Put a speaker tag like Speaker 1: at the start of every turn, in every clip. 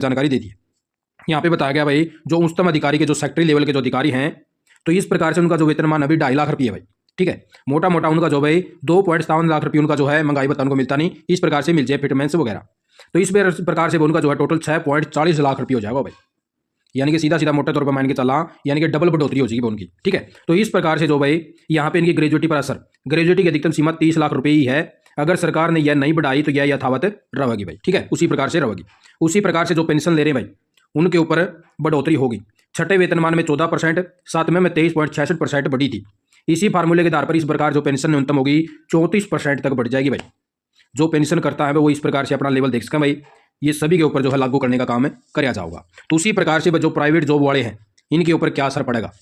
Speaker 1: जानकारी दे दी है। यहाँ पे बताया गया भाई जो उच्चतम अधिकारी के जो सेक्रेटरी लेवल के जो अधिकारी हैं तो इस प्रकार से उनका जो वेतनमान अभी 2.5 लाख रुपये भाई, ठीक है। मोटा मोटा उनका जो भाई 2.57 लाख रुपये उनका जो है महंगाई भत्ता उनको मिलता नहीं, इस प्रकार से मिल जाए फिटमेंस वगैरह। तो इस प्रकार से उनका जो है टोटल 6.40 लाख रुपये हो जाएगा भाई, यानी कि सीधा सीधा मोटे तौर पर मान के चला, यानी कि डबल बढ़ोतरी हो जाएगी उनकी, ठीक है। तो इस प्रकार से जो भाई यहाँ पे इनकी ग्रेजुएटी पर असर, ग्रेजुएटी की अधिकतम सीमा 30 लाख रुपये ही है। अगर सरकार ने यह नहीं बढ़ाई तो यह यथावत रहेगी भाई, ठीक है, उसी प्रकार से रहेगी। उसी प्रकार से जो पेंशन ले रहे हैं भाई उनके ऊपर बढ़ोतरी होगी। छठे वेतनमान में 14%, सातवें में 23.66% बढ़ी थी। इसी फार्मूले के आधार पर इस प्रकार जो पेंशन न्यूनतम होगी 34% तक बढ़ जाएगी भाई। जो पेंशन करता है वो इस प्रकार से अपना लेवल देख सकें भाई, ये सभी के ऊपर जो है लागू करने का काम कराया जाएगा। तो उसी प्रकार से जो प्राइवेट जॉब वाले हैं इनके ऊपर क्या असर पड़ेगा।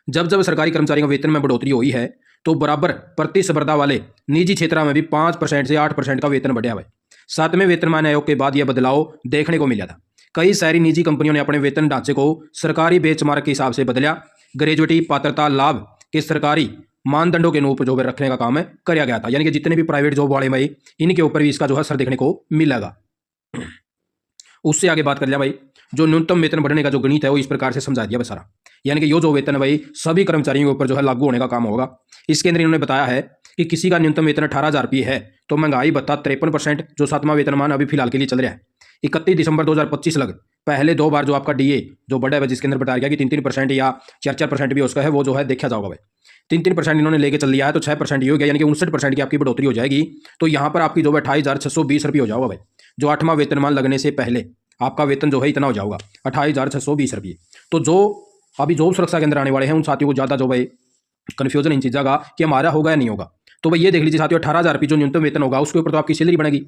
Speaker 1: जब जब सरकारी कर्मचारियों के वेतन में बढ़ोतरी हुई है तो बराबर प्रतिस्पर्धा वाले निजी क्षेत्र में भी 5% से 8% का वेतन बढ़ा भाई। सातवें वेतनमान आयोग के बाद यह बदलाव देखने को मिला था। कई सारी निजी कंपनियों ने अपने वेतन ढांचे को सरकारी बेंचमार्क के हिसाब से बदला। ग्रेजुएटी, पात्रता, लाभ के सरकारी मानदंडों के अनुरूप जो रखने का काम कराया गया था। यानी कि जितने भी प्राइवेट जॉब वाले भाई इनके ऊपर भी इसका जो है असर देखने को मिलेगा। उससे आगे बात कर लिया भाई, जो न्यूनतम वेतन बढ़ने का जो गणित है वो इस प्रकार से समझा दिया सारा। यानी कि यो जो वेतन है भाई सभी कर्मचारियों के ऊपर जो है लागू होने का काम होगा। इसके अंदर इन्होंने बताया है कि किसी का न्यूनतम वेतन 18,000 रुपये है तो महंगाई भत्ता 53%, जो 7वां वेतनमान अभी फिलहाल के लिए चल रहा है 31 दिसंबर 2025 लग पहले 2 बार जो आपका डीए जो बढ़ा है जिसके अंदर बताया गया कि 3% या 4% भी उसका है वो जो है देखा जाएगा भाई। 3% इन्होंने लेके चल लिया है तो 6% ये हो गया, यानी कि 59% की आपकी बढ़ोतरी हो जाएगी। तो यहाँ पर आपकी जो है 28,620 रुपये हो जाएगा भाई। जो 8वां वेतनमान लगने से पहले आपका वेतन जो है इतना हो जाएगा 28,620 रुपये। तो जो अभी जॉब सुरक्षा के अंदर आने वाले हैं उन साथियों को ज़्यादा जो भाई कन्फ्यूजन इन चीज़ों का कि हमारा होगा या नहीं होगा। तो भाई ये देख लीजिए साथियों 18,000 रुपये जो न्यूनतम वेतन होगा उसके ऊपर तो आपकी सैलरी बढ़ेगी।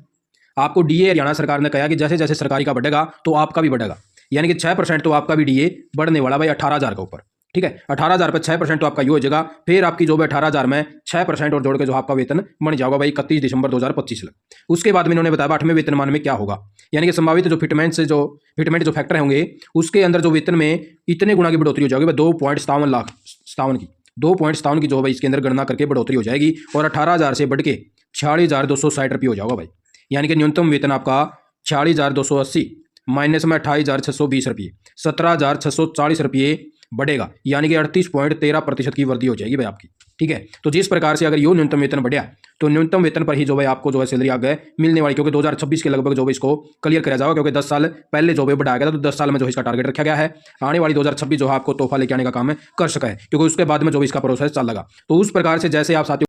Speaker 1: आपको डीए हरियाणा सरकार ने कहा कि जैसे जैसे सरकारी का बढ़ेगा तो आपका भी बढ़ेगा, यानी कि 6% तो आपका भी डीए बढ़ने वाला भाई 18,000 के ऊपर, ठीक है। 18,000 पर 6% तो आपका ये हो जाएगा, फिर आपकी जो है 18,000 में 6% और जोड़ के जो आपका वेतन बन जाएगा भाई 31 दिसंबर 2025 लग। उसके बाद में इन्होंने बताया 8वें वेतनमान में क्या होगा, यानी कि संभावित जो फिटमेंट जो फैक्टर होंगे उसके अंदर जो वेतन में इतने गुना की बढ़ोतरी हो जाएगी 2.57 लाख की 2.57 की जो भाई इसके अंदर गणना करके बढ़ोतरी हो जाएगी और 18,000 से बढ़ के 46,260 रुपये हो जाएगा भाई। यानी कि न्यूनतम वेतन आपका 46,280 माइनस में 28,620 रुपये 17,640 रुपये बढ़ेगा, यानी कि 38.13% की वृद्धि हो जाएगी भाई आपकी, ठीक है। तो जिस प्रकार से अगर यो न्यूनतम वेतन बढ़िया तो न्यूनतम वेतन पर ही जो है आपको जो है सैलरी आगे मिलने वाली, क्योंकि 2026 के लगभग जो है इसको क्लियर किया जाएगा, क्योंकि 10 साल पहले जो है बढ़ाया गया था तो 10 साल में जो इसका टारगेट रखा गया है। आने वाली 2026 जो है आपको तोहफा लेके आने का काम कर सका है, क्योंकि उसके बाद में जो इसका प्रोसेस चल लगा। तो उस प्रकार से जैसे आप साथियों